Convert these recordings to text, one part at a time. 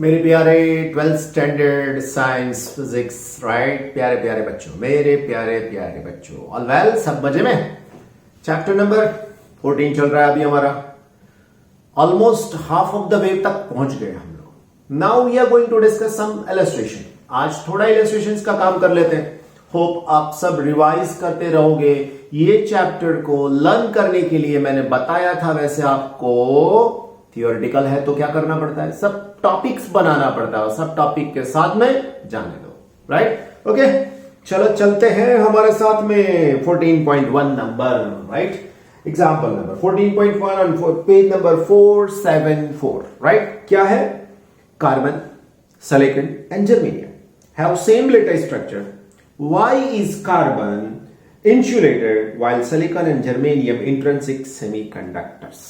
मेरे प्यारे 12th standard science physics right प्यारे प्यारे बच्चों, मेरे प्यारे प्यारे बच्चों, ऑल वेल, सब मजे में। चैप्टर नंबर 14 चल रहा है अभी हमारा। Almost half of the way तक पहुंच गए हम लोग। Now we are going to discuss some illustration. आज थोड़ा इलस्ट्रेशंस का काम कर लेते हैं। होप आप सब रिवाइज करते रहोगे। ये चैप्टर को लर्न करने के लिए मैंने बताया था, वैसे आपको थियोरेटिकल है तो क्या करना पड़ता है, सब टॉपिक्स बनाना पड़ता है और सब टॉपिक के साथ में जाने दो, राइट। ओके, चलो चलते हैं हमारे साथ में 14.1 number, right. Example number 14.1 on page number 474, right. क्या है? Carbon, silicon and germanium have same latest structure. Why is carbon insulated while silicon and germanium intrinsic semiconductors?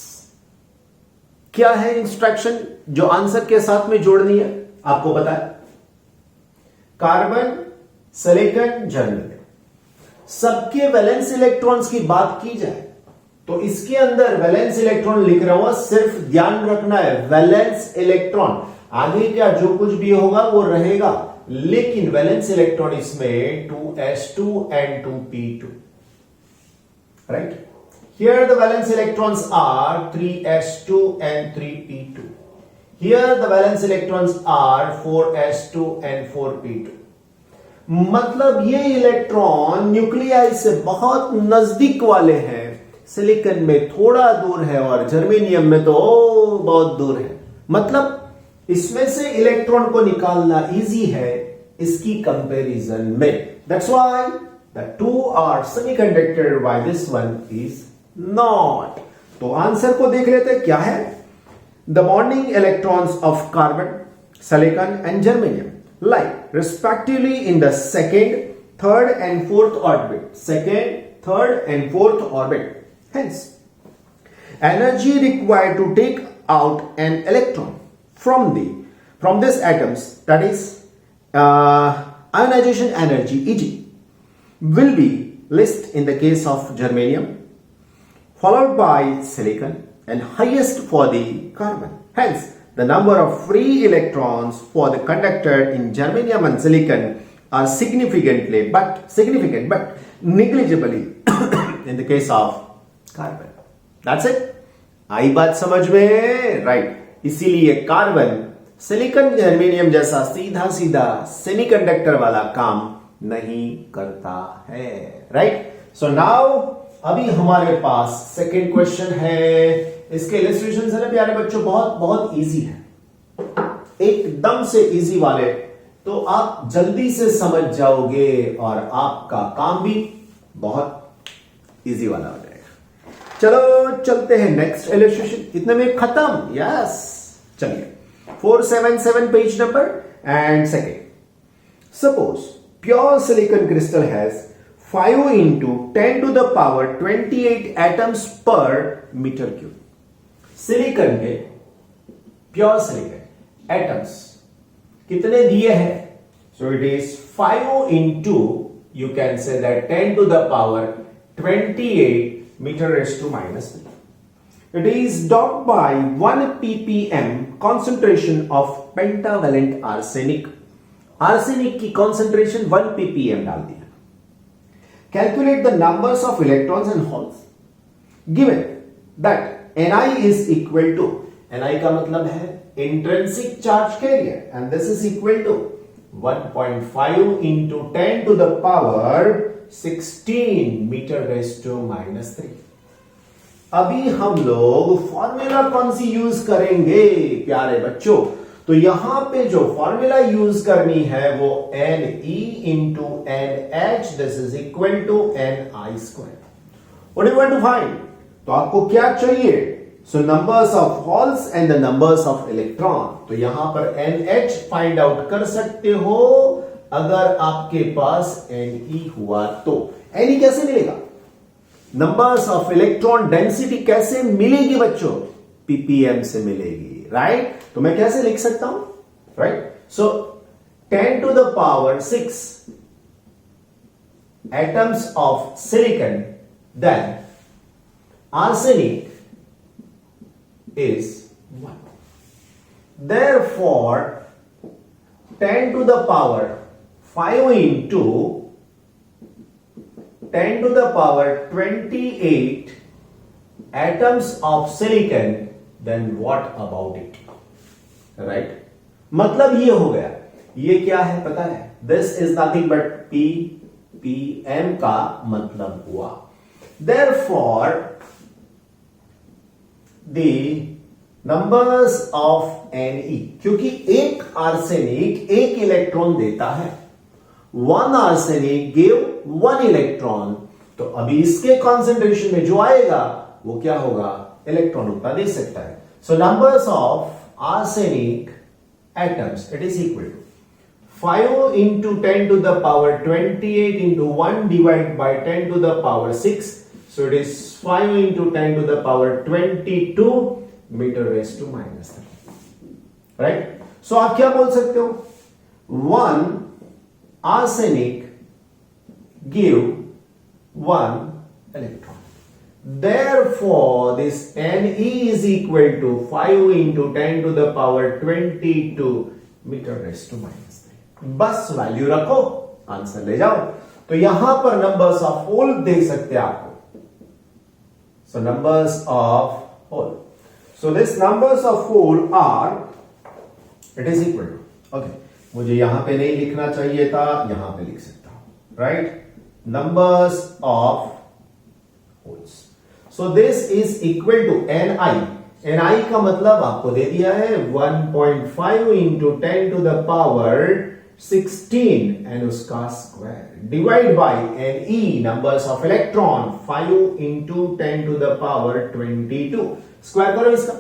क्या है इंस्ट्रक्शन जो आंसर के साथ में जोड़नी है? आपको पता है, कार्बन, सिलिकॉन, जर्मेनियम सबके वैलेंस इलेक्ट्रॉन्स की बात की जाए तो इसके अंदर वैलेंस इलेक्ट्रॉन लिख रहा हूं, सिर्फ ध्यान रखना है वैलेंस इलेक्ट्रॉन। आगे क्या जो कुछ भी होगा वो रहेगा, लेकिन वैलेंस इलेक्ट्रॉन इसमें 2s2 and 2p2, right? Here the valence electrons are 3s2 and 3p2. Here the valence electrons are 4s2 and 4p2. मतलब ये इलेक्ट्रॉन न्यूक्लियाई से बहुत नजदीक वाले हैं, सिलिकॉन में थोड़ा दूर है और जर्मेनियम में तो बहुत दूर है। मतलब इसमें से इलेक्ट्रॉन को निकालना इजी है इसकी कंपैरिजन में। That's why the two are semiconductor, why this one is not. तो आंसर को देख लेते हैं क्या है। The bonding electrons of carbon, silicon and germanium lie respectively in the second, third and fourth orbit. Second, third and fourth orbit. Hence, energy required to take out an electron from these atoms, that is ionization energy Eg, will be least in the case of germanium, followed by silicon and highest for the carbon. Hence, the number of free electrons for the conductor in germanium and silicon are significant but negligibly in the case of carbon. That's it. आई बात समझ में, right. इसीलिए carbon, silicon, germanium जैसा सीधा सीधा semiconductor वाला काम नहीं करता है, राइट। सो नाउ अभी हमारे पास सेकंड क्वेश्चन है। इसके इलस्ट्रेशन है ना प्यारे बच्चों, बहुत बहुत इजी है, एकदम से इजी वाले, तो आप जल्दी से समझ जाओगे और आपका काम भी बहुत इजी वाला हो जाएगा। चलो चलते हैं नेक्स्ट इलस्ट्रेशन। इतने में खत्म, यस। चलिए 477 page number and second. Suppose pure silicon crystal has 5 into 10 to the power 28 atoms per meter cube. Silicon के, प्योर सिलिकॉन एटम्स कितने दिए हैं? सो it is 5 into, you can say that 10 to the power 28 meter raised to minus 3. It is doped by 1 ppm concentration of pentavalent arsenic. Arsenic की concentration 1 ppm डाल दिया। Calculate the numbers of electrons and holes. Given that Ni is equal to, Ni का मतलब है intrinsic charge carrier, and this is equal to 1.5 into 10 to the power 16 meter raised to minus 3. अभी हम लोग formula कौन सी use करेंगे प्यारे बच्चों? तो यहां पे जो फॉर्मूला यूज करनी है वो Ne into NH, this is equal to Ni square. What do you want to find? तो आपको क्या चाहिए? So numbers of holes and the numbers of electron. तो यहां पर NH फाइंड आउट कर सकते हो अगर आपके पास Ne हुआ तो। Ne कैसे मिलेगा? नंबर्स ऑफ इलेक्ट्रॉन डेंसिटी कैसे मिलेगी बच्चों? ppm से मिलेगी, राइट। तो मैं कैसे लिख सकता हूं, right. So 10 to the power 6 atoms of silicon, then arsenic is 1. Therefore 10 to the power 5 into 10 to the power 28 atoms of silicon, then what about it? Right? मतलब ये हो गया, ये क्या है पता है? This is nothing but P, PM का मतलब हुआ. Therefore, the numbers of Ne, क्योंकि एक आर्सेनिक एक इलेक्ट्रॉन देता है, one arsenic give one electron, तो अभी इसके कॉन्सेंट्रेशन में जो आएगा वो क्या होगा? इलेक्ट्रॉन उतना दे सकता है. So numbers of arsenic atoms, it is equal to 5 into 10 to the power 28 into 1 divided by 10 to the power 6. So it is 5 into 10 to the power 22 meter raised to minus 3. Right? So आप क्या बोल सकते हो? 1 arsenic give 1 electron. Therefore, this Ne is equal to 5 into 10 to the power 22 meter raised to minus 3. बस value रखो, answer ले जाओ. तो यहां पर नंबर्स ऑफ होल दे सकते हैं आपको. So numbers of hole. So this numbers of hole are, it is equal to, okay, मुझे यहां पे नहीं लिखना चाहिए था, यहां पे लिख सकता हूं. Right? Numbers of holes. So this is equal to Ni. Ni का मतलब आपको दे दिया है 1.5 into 10 to the power 16 and उसका square divide by Ne, numbers of electron 5 into 10 to the power 22. Square करो इसका,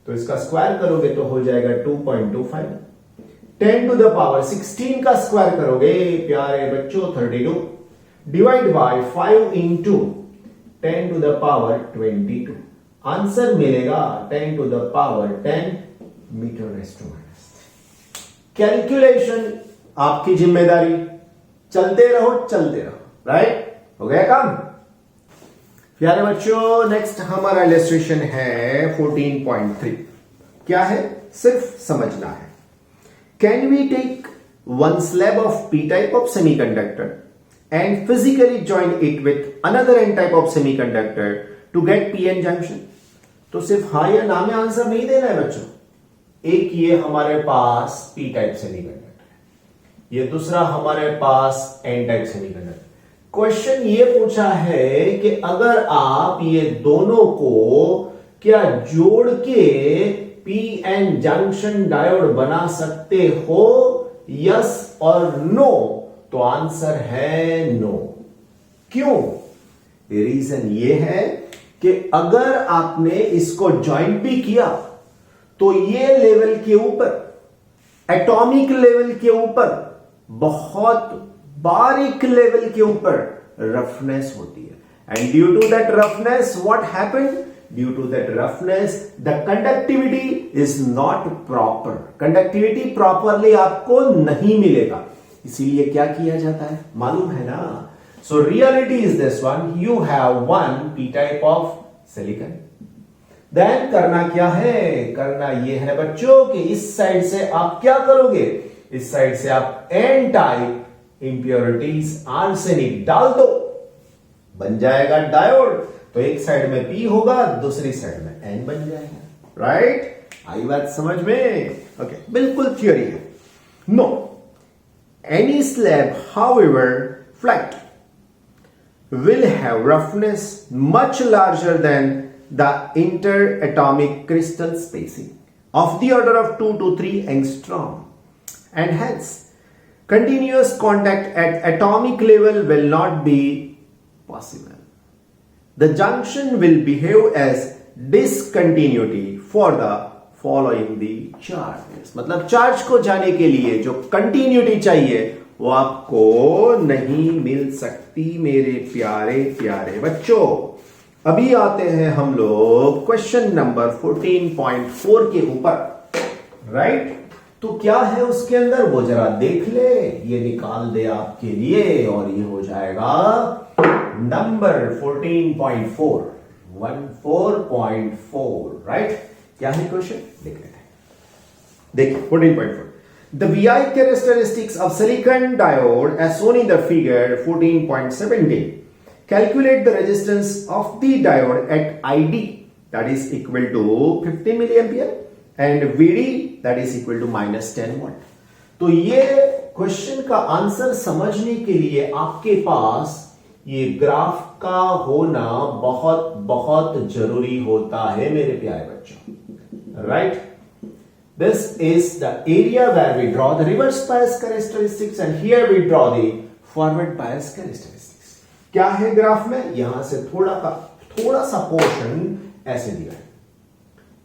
तो इसका स्क्वायर करोगे तो हो जाएगा 2.25. 10 to the power 16 का स्क्वायर करोगे प्यारे बच्चों 32 divide by 5 into 10 to the power 22. Answer मिलेगा 10 to the power 10 metre raised to minus 3. Calculation आपकी जिम्मेदारी, चलते रहो. राइट? हो गया काम. प्यारे बच्चों, नेक्स्ट हमारा इलस्ट्रेशन है 14.3. क्या है? सिर्फ समझना है. Can we take one slab of P type of semiconductor and physically join it with another n type of semiconductor to get pn junction? तो सिर्फ हाँ या ना में आंसर नहीं देना है बच्चों. एक ये हमारे पास p टाइप सेमीकंडक्टर है, ये दूसरा हमारे पास n टाइप सेमीकंडक्टर. क्वेश्चन ये पूछा है कि अगर आप ये दोनों को क्या जोड़ के pn जंक्शन डायोड बना सकते हो? यस और नो. तो आंसर है नो. क्यों? रीजन ये है कि अगर आपने इसको ज्वाइंट भी किया तो ये लेवल के ऊपर, एटॉमिक लेवल के ऊपर, बहुत बारीक लेवल के ऊपर रफनेस होती है. And due to that roughness what happened? Due to that roughness the conductivity is not proper. Conductivity properly आपको नहीं मिलेगा. इसीलिए क्या किया जाता है मालूम है ना? So reality is this one. You have one P type of silicon. Then करना क्या है? करना ये है बच्चों कि इस साइड से आप क्या करोगे? इस साइड से आप एन टाइप इंप्योरिटीज आर्सेनिक डाल दो, बन जाएगा डायोड. तो एक साइड में पी होगा, दूसरी साइड में एन बन जाएगा. राइट? आई बात समझ में? ओके, बिल्कुल थ्योरी है. No, any slab, however flat, will have roughness much larger than the interatomic crystal spacing of the order of 2 to 3 angstrom, and hence continuous contact at atomic level will not be possible. The junction will behave as discontinuity for the following the charges. मतलब charge को जाने के लिए जो continuity चाहिए वो आपको नहीं मिल सकती मेरे प्यारे प्यारे बच्चों. अभी आते हैं हम लोग क्वेश्चन नंबर 14.4 के ऊपर. राइट? तो क्या है उसके अंदर वो जरा देख ले. ये निकाल दे आपके लिए और ये हो जाएगा नंबर 14.4. 14.4. राइट? क्या है क्वेश्चन? देख लेते हैं. देखिए 14.4. The VI characteristics of silicon diode as shown in the figure 14.17. Calculate the resistance of the diode at ID that is equal to 50 milliampere and VD that is equal to minus 10 watt. तो ये question का answer समझने के लिए आपके पास ये graph का होना बहुत बहुत जरूरी होता है मेरे प्यारे बच्चों, right? This is the area where we draw the reverse bias characteristics and here we draw the forward bias characteristics. क्या है ग्राफ में? यहां से थोड़ा सा पोर्शन ऐसे दिया है,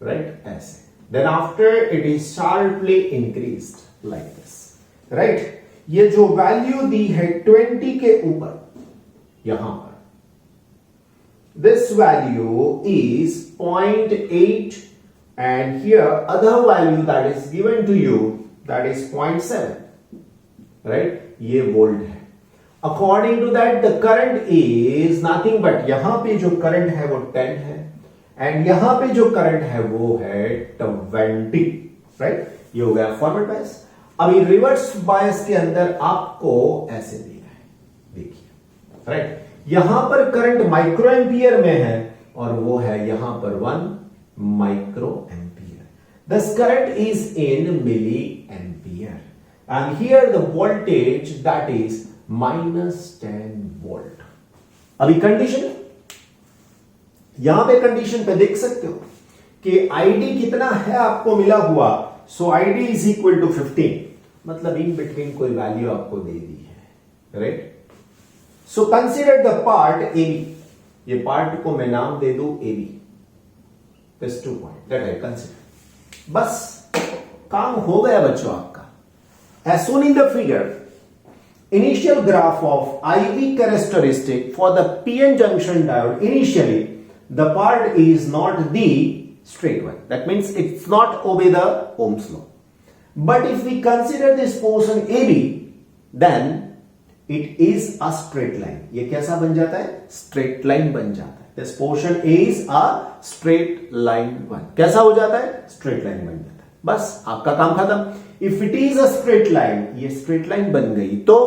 राइट? ऐसे. Then after it is sharply increased like this, right? ये जो वैल्यू दी है 20 के ऊपर यहां पर, this value is 0.8 and here other value that is given to you that is 0.7, right? ये वोल्ट है. According to that the current is nothing but यहां पे जो करंट है वो 10 है एंड यहां पे जो करंट है वो है 20, राइट? ये हो गया फॉरवर्ड बायस. अभी रिवर्स बायस के अंदर आपको ऐसे दिया है, देखिए, राइट? यहां पर करंट माइक्रो एम्पियर में है और वो है यहां पर 1 micro ampere. This current is in milli ampere and here the voltage that is -10 volt. अभी कंडीशन, यहां पे कंडीशन पे देख सकते हो कि आईडी कितना है आपको मिला हुआ. सो आईडी इज इक्वल टू 15, मतलब इन बिटवीन कोई वैल्यू आपको दे दी है, right? So consider the part A B. ये पार्ट को मैं नाम दे दूं A B. This 2 point that I consider. बस काम हो गया बच्चों आपका. As shown in the figure, initial graph of IV characteristic for the PN junction diode, initially the part is not the straight one. That means it's not obey the Ohm's law. But if we consider this portion AB, then it is a straight line. ये कैसा बन जाता है? Straight line बन जाता है. This portion is a straight line one. कैसा हो जाता है? Straight line बन जाता है. बस आपका काम खत्म. If it is a straight line, ये straight line बन गई तो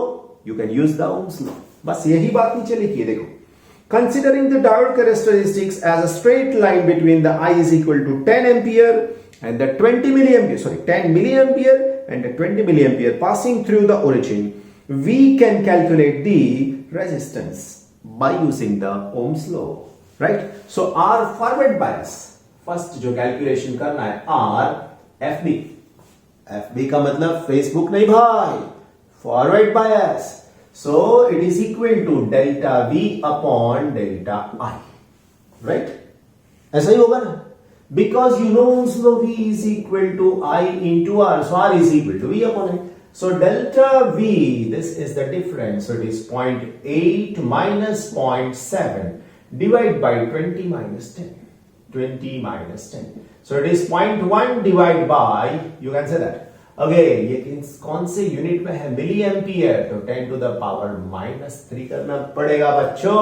you can use the Ohm's law. बस यही बात नीचे लिखी है, देखो. Considering the diode characteristics as a straight line between the I is equal to 10 ampere and the 10 milliampere and the 20 milliampere passing through the origin, we can calculate the resistance by using the Ohm's law, right? So R forward bias, first जो calculation करना है R FB. FB का मतलब Facebook नहीं भाई, forward bias. So it is equal to delta V upon delta I, right? ऐसा ही होगा ना? Because you know so V is equal to I into R, so R is equal to V upon I. So delta V, this is the difference. So it is 0.8 minus 0.7 divided by 20 minus 10. 20 minus 10. So it is 0.1 divided by, you can say that. Again ये कौन से unit में है? Milliampere. तो 10 to the power -3 करना पड़ेगा बच्चों.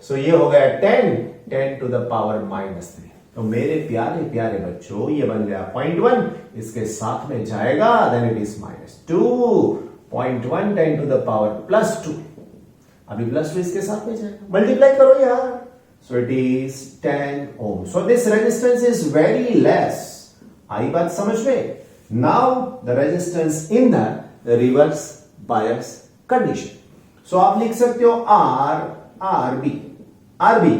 सो ये हो गया 10 टू द पावर -3. तो मेरे प्यारे प्यारे बच्चों ये बन गया 0.1, इसके साथ में जाएगा then it is -2. 0.1 10 to the power +2. अभी +2 इसके साथ में जाएगा, मल्टीप्लाई करो यार. So it is 10 ohm. So this resistance is very less. आई बात समझ में? Now the resistance in the reverse bias condition. So आप लिख सकते हो RB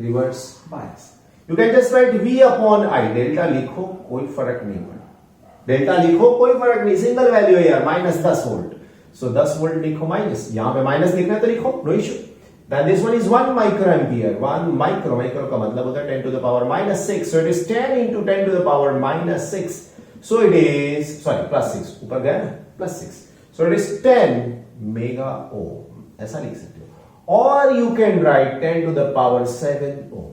reverse bias. You can just write V upon I. Delta लिखो कोई फर्क नहीं पड़ा. डेल्टा लिखो कोई फर्क नहीं, सिंगल वैल्यू है यार, -10 वोल्ट. So 10 वोल्ट लिखो माइनस, यहां पे माइनस लिखना है तो लिखो, no issue. Then this one is 1 microampere. 1 micro का मतलब होता है 10 to the power -6. So it is 10 into 10 to the power -6. So it is, sorry, +6, ऊपर गया ना, +6. So it is 10 mega ohm. ऐसा लिख सकते हो. Or you can write 10 to the power 7 ohm.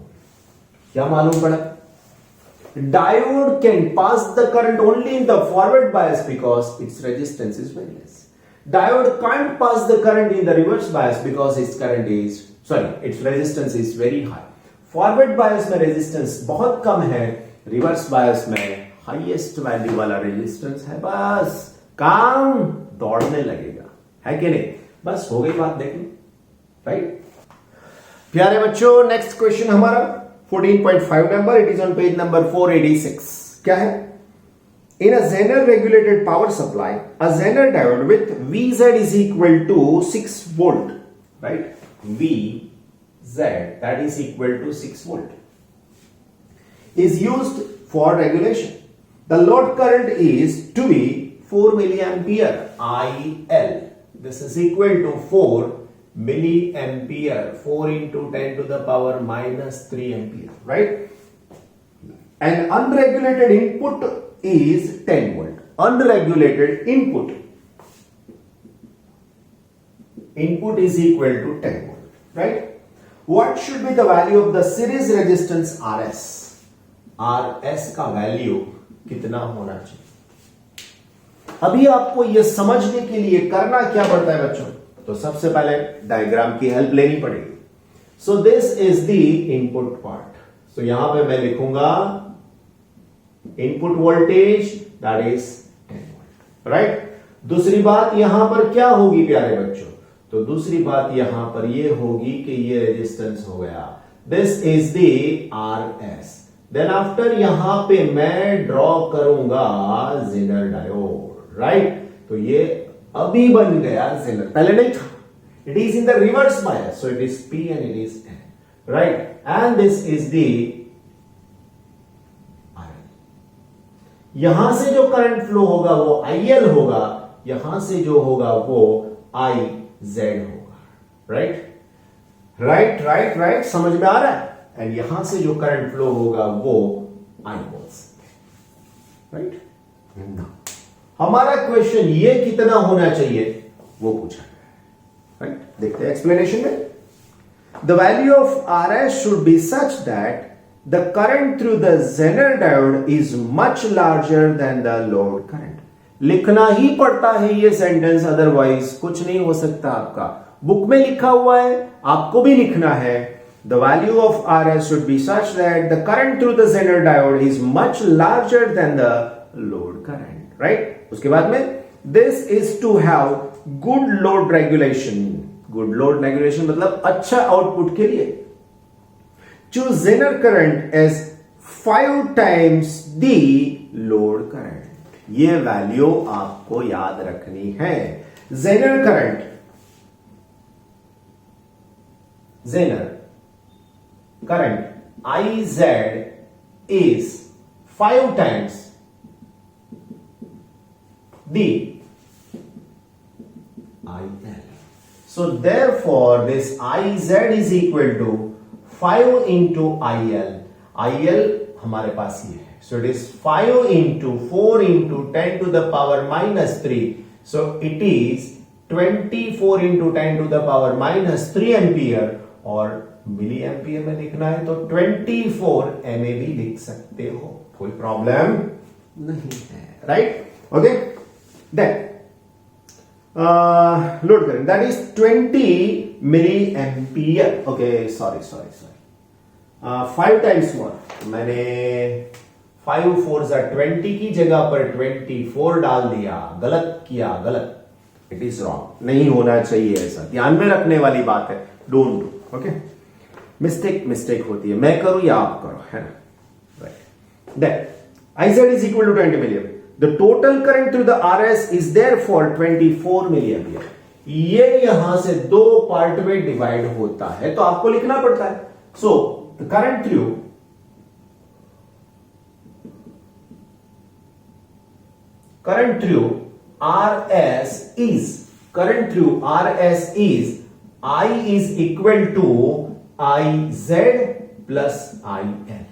क्या मालूम पड़ा? Diode can pass the current only in the forward bias because its resistance is very less. Diode can't pass the current in the reverse bias because its resistance is very high. Forward bias में resistance बहुत कम है, reverse bias में highest value वाला resistance है. बस काम दौड़ने लगेगा, है कि नहीं? बस हो गई बात, देख लो, राइट? प्यारे बच्चों, नेक्स्ट क्वेश्चन हमारा 14.5 number, it is on page number 486. क्या है? In a Zener regulated power supply, a Zener diode with Vz is equal to 6 volt, right? Vz, that is equal to 6 volt, is used for regulation. The load current is to be 4 milliampere IL. This is equal to 4 milliampere, 4 into 10 to the power minus 3 ampere, right? An unregulated input is 10 volt. Unregulated input is equal to 10 volt, right? What should be the value of the series resistance RS? RS का value कितना होना चाहिए? अभी आपको यह समझने के लिए करना क्या पड़ता है बच्चों? तो सबसे पहले डायग्राम की हेल्प लेनी पड़ेगी. So this is the input part. So यहां पे मैं लिखूंगा input voltage that is 10 volt, right? दूसरी बात यहां पर क्या होगी प्यारे बच्चों? तो दूसरी बात यहां पर यह होगी कि ये रेजिस्टेंस हो गया, this is the RS. Then after यहां पे मैं ड्रॉ करूंगा जेनर डायोड, राइट? तो ये अभी बन गया जेनर, पहले नहीं था. It is in the reverse bias, so it is P and it is N, right? And this is the यहां से जो करंट फ्लो होगा वो IL होगा, यहां से जो होगा वो IZ होगा, राइट? राइट, समझ में आ रहा है? एंड यहां से जो करंट फ्लो होगा वो I वॉल्स, राइट? हमारा क्वेश्चन ये कितना होना चाहिए वो पूछा गया है, राइट? देखते हैं एक्सप्लेनेशन में. The value of RS should be such that the current through the Zener diode is much larger than the load current. लिखना ही पड़ता है ये सेंटेंस, अदरवाइज कुछ नहीं हो सकता. आपका बुक में लिखा हुआ है, आपको भी लिखना है. The value of RS should be such that the current through the Zener diode is much larger than the load current, right? उसके बाद में this is to have good load regulation. Good load regulation मतलब अच्छा output के लिए. Choose Zener current as 5 times the load current. ये value आपको याद रखनी है. Zener current IZ is 5 times the IL. So therefore this IZ is equal to 5 into IL. IL हमारे पास ये है. So it is 5 into 4 into 10 to the power minus 3. So it is 24 into 10 to the power minus 3 ampere. और milli ampere में लिखना है तो 24 MA भी लिख सकते हो, कोई प्रॉब्लम नहीं है, राइट? ओके, देन लोड करें, that is 20 milliampere. Okay, sorry 5 times more. मैंने 5 4 20 की जगह पर 24 डाल दिया. गलत किया, गलत. It is wrong. नहीं होना चाहिए ऐसा, ध्यान में रखने वाली बात है. Don't do. ओके, मिस्टेक होती है, मैं करूं या आप करो, है ना? Right. Then IZ is equal to 20 milliampere. The total current through the RS is therefore 24 milliampere. ये यहां से दो पार्ट में डिवाइड होता है तो आपको लिखना पड़ता है. So the current through RS is I is equal to IZ plus IL.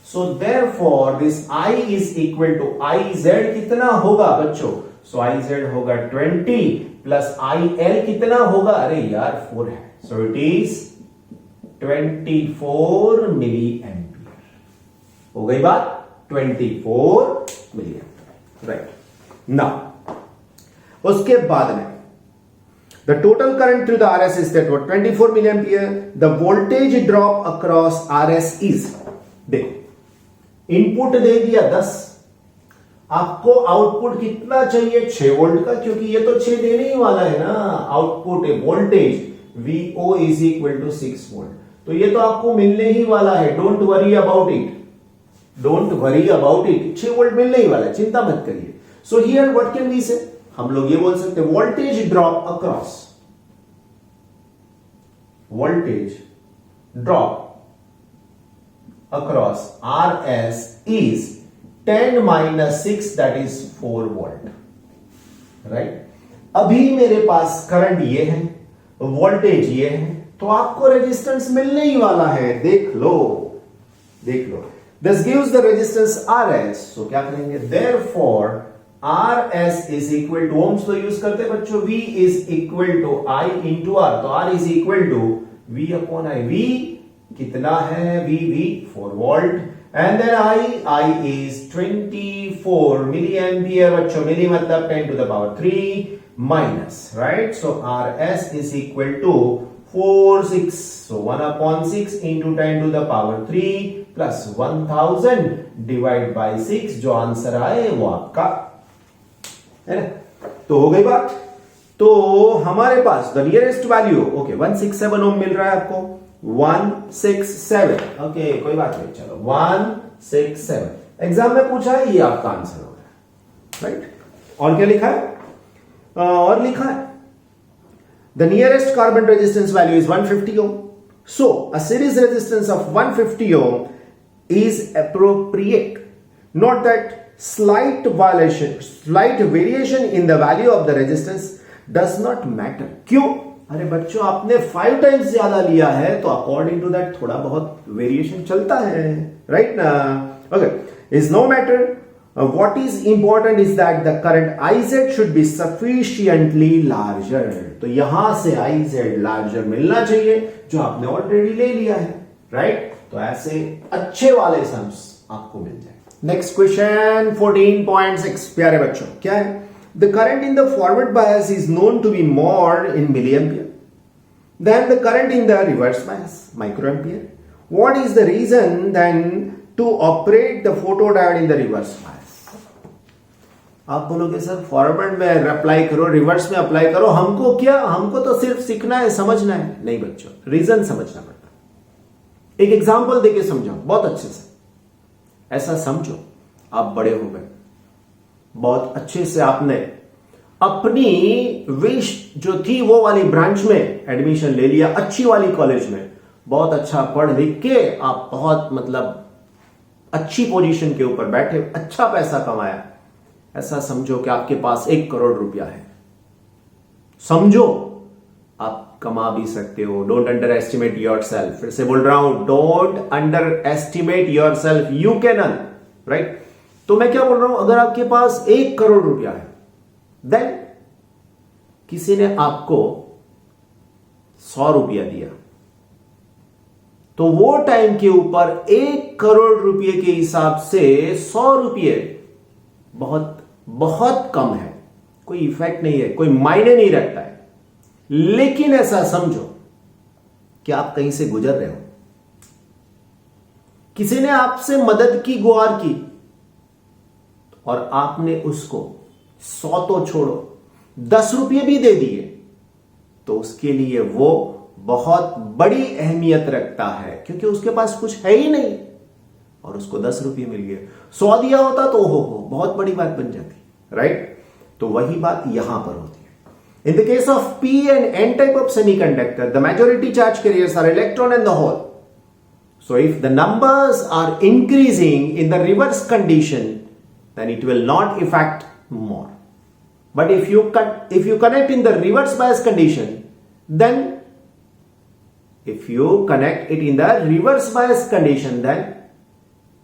So therefore this I is equal to IZ कितना होगा बच्चों? So IZ होगा 20 plus IL कितना होगा? अरे यार 4 है. So it is 24 milli ampere. हो गई बात? 24 मिली एम्पियर, राइट? नाउ उसके बाद में the total current through the RS is that what 24 milliampere. The voltage drop across RS is, देखो इनपुट दे दिया 10 आपको आउटपुट कितना चाहिए, 6 वोल्ट का, क्योंकि ये तो 6 देने ही वाला है ना। Output voltage VO is equal to 6 volt, तो ये तो आपको मिलने ही वाला है। Don't worry about it, don't worry about it, 6 volt मिलने ही वाला है, चिंता मत करिए। So here what can we say, हम लोग ये बोल सकते हैं voltage drop across, voltage drop across RS is 10 minus 6 that is 4 volt, right. अभी मेरे पास करंट ये है, वोल्टेज ये है, तो आपको रेजिस्टेंस मिलने ही वाला है। देख लो, देख लो, this gives the resistance RS। So क्या करेंगे, therefore RS is equal to, ohms तो यूज करते हैं बच्चों, V is equal to I into R, तो R is equal to V upon I। V कितना है, V 4 volt, and then I is 24 milli ampere बच्चों, मिली मतलब 10 to the power 3 minus, right? So RS is equal to 4/6, so 1 upon 6 into 10 to the power 3 plus 1000 divided by 6, जो answer आए वो आपका है ना। तो हो गई बात। तो हमारे पास द नियरेस्ट वैल्यू, ओके 167 ओम मिल रहा है आपको, 167, ओके कोई बात नहीं, चलो 167 एग्जाम में पूछा है, ये आपका आंसर होगा, राइट। और क्या लिखा है, और लिखा है the nearest carbon resistance value is 150 ohm, so a series resistance of 150 ohm is appropriate, note that slight variation in the value of the resistance does not matter। क्यों, अरे बच्चों आपने 5 टाइम्स ज्यादा लिया है, तो अकॉर्डिंग टू दैट थोड़ा बहुत वेरिएशन चलता है, राइट ना। Okay, is no matter, what is important is that the current IZ should be sufficiently larger. तो यहां से IZ लार्जर मिलना चाहिए, जो आपने ऑलरेडी ले लिया है, राइट। तो ऐसे अच्छे वाले सम्स आपको मिल जाए। नेक्स्ट क्वेश्चन 14.6, प्यारे बच्चों क्या है, the current in the forward bias is known to be more in milli ampere then the current in the reverse bias, microampere. What is the reason then to operate the photodiode in the reverse bias. आप बोलोगे sir forward में apply करो, reverse में apply करो, हमको क्या, हमको तो सिर्फ सीखना है, समझना है। नहीं बच्चों, रीजन समझना पड़ता। एक एग्जांपल देके समझाओ बहुत अच्छे से, ऐसा समझो आप बड़े हो गए, बहुत अच्छे से आपने अपनी विश जो थी वो वाली ब्रांच में एडमिशन ले लिया, अच्छी वाली कॉलेज में, बहुत अच्छा पढ़ लिख के आप बहुत मतलब अच्छी पोजीशन के ऊपर बैठे, अच्छा पैसा कमाया। ऐसा समझो कि आपके पास 1 करोड़ रुपया है, समझो आप कमा भी सकते हो। Don't under estimate your self, फिर से बोल रहा हूं, don't under estimate your self, you can earn, right. तो मैं क्या बोल रहा हूं, अगर आपके पास 1 करोड़ रुपया है, देन किसी ने आपको 100 रुपया दिया, तो वो टाइम के ऊपर 1 करोड़ रुपये के हिसाब से 100 रुपये बहुत बहुत कम है, कोई इफेक्ट नहीं है, कोई मायने नहीं रखता है। लेकिन ऐसा समझो कि आप कहीं से गुजर रहे हो, किसी ने आपसे मदद की, गुहार की, और आपने उसको 100 तो छोड़ो 10 रुपये भी दे दिए, तो उसके लिए वो बहुत बड़ी अहमियत रखता है, क्योंकि उसके पास कुछ है ही नहीं और उसको 10 रुपये मिल गए। 100 दिया होता तो हो बहुत बड़ी बात बन जाती, राइट। तो वही बात यहां पर होती है। In the case of P and N type of semiconductor, the majority charge carriers are electron and the hole. So if the numbers are increasing in the reverse condition, then it will not affect more. But if you connect in the reverse bias condition, then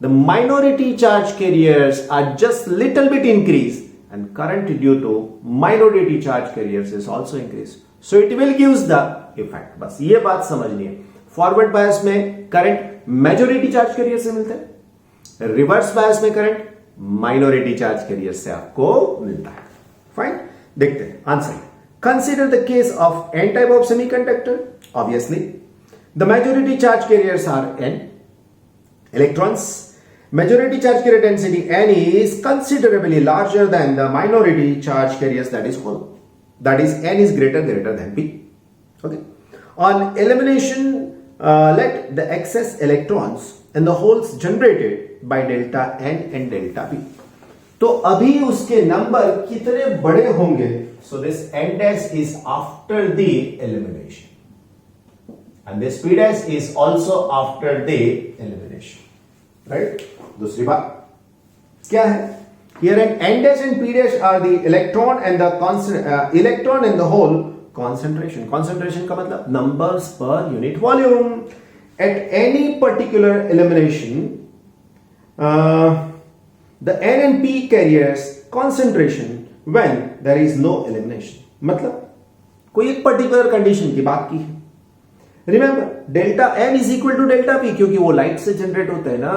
the minority charge carriers are just little bit increased, and current due to minority charge carriers is also increased. So it will gives the effect. बस ये बात समझनी है। Forward bias में current majority charge carrier से मिलता है, reverse bias में करंट माइनॉरिटी चार्ज कैरियर से आपको मिलता है। फाइन, देखते हैं answer. Consider the case of n type of semiconductor. Obviously the majority charge carriers are n electrons, Majority charge carrier density N is considerably larger than the minority charge carriers, that is whole. That is N is greater than P. Okay. On elimination, let the excess electrons and the holes generated by delta N and delta P. तो अभी उसके number कितने बड़े होंगे? So this N dash is after the elimination and this P dash is also after the elimination, right? दूसरी बात क्या है? Here N dash and P dash are the electron and the hole concentration. Concentration का मतलब numbers per unit volume. At any particular elimination, the N and P carriers concentration when there is no elimination. मतलब कोई एक particular condition की बात की है. Remember delta N is equal to delta P, क्योंकि वो लाइट से जनरेट होता है ना,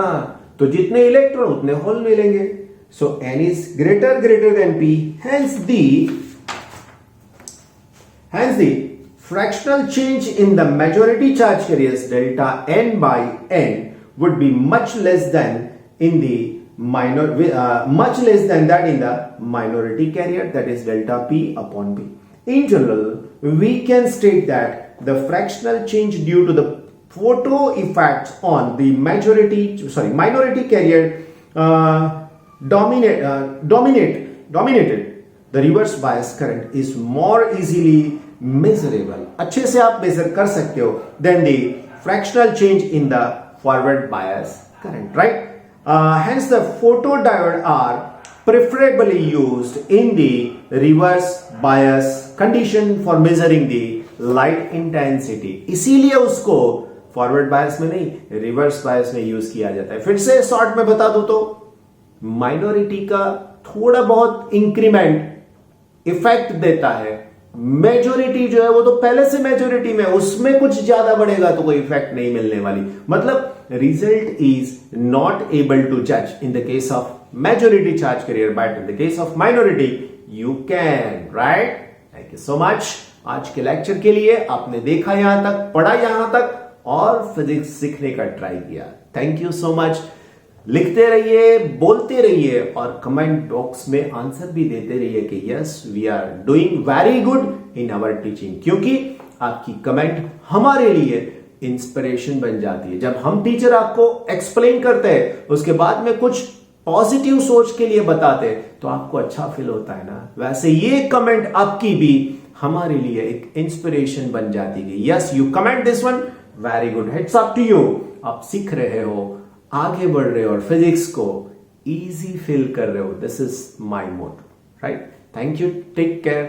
तो जितने इलेक्ट्रॉन उतने होल मिलेंगे. सो N is greater than P, hence the fractional change in the majority charge carriers delta N by N would be much less than that in the minority carrier, that is delta P upon B. In general, we can state that the fractional change due to the photo effects on the minority carrier dominated the reverse bias current is more easily measurable. अच्छे से आप major कर सकते हो than the fractional change in the forward bias current, right? Hence the photodiode are preferably used in the reverse bias condition for measuring the light intensity. इसीलिए उसको forward bias में नहीं, रिवर्स बायस में use किया जाता है. फिर से शॉर्ट में बता दूं तो माइनॉरिटी का थोड़ा बहुत इंक्रीमेंट इफेक्ट देता है. मेजोरिटी जो है वो तो पहले से मेजोरिटी में, उसमें कुछ ज्यादा बढ़ेगा तो कोई इफेक्ट नहीं मिलने वाली. मतलब result is not able to जज in the case of majority charge carrier, but in the case of minority you can, right? Thank you so much. आज के लेक्चर के लिए आपने देखा यहां तक, पढ़ा यहां तक और फिजिक्स सीखने का ट्राई किया. Thank you so much. लिखते रहिए, बोलते रहिए और कमेंट बॉक्स में आंसर भी देते रहिए कि yes we are doing very good in our teaching, क्योंकि आपकी कमेंट हमारे लिए इंस्पिरेशन बन जाती है. जब हम टीचर आपको एक्सप्लेन करते हैं, उसके बाद में कुछ पॉजिटिव सोच के लिए बताते हैं, तो आपको अच्छा फील होता है ना. वैसे ये कमेंट आपकी भी हमारे लिए एक इंस्पिरेशन बन जाती है. Yes you comment this one, very good, it's up to you. आप सीख रहे हो, आगे बढ़ रहे हो और फिजिक्स को इजी फील कर रहे हो. This is my motto, right? Thank you, take care.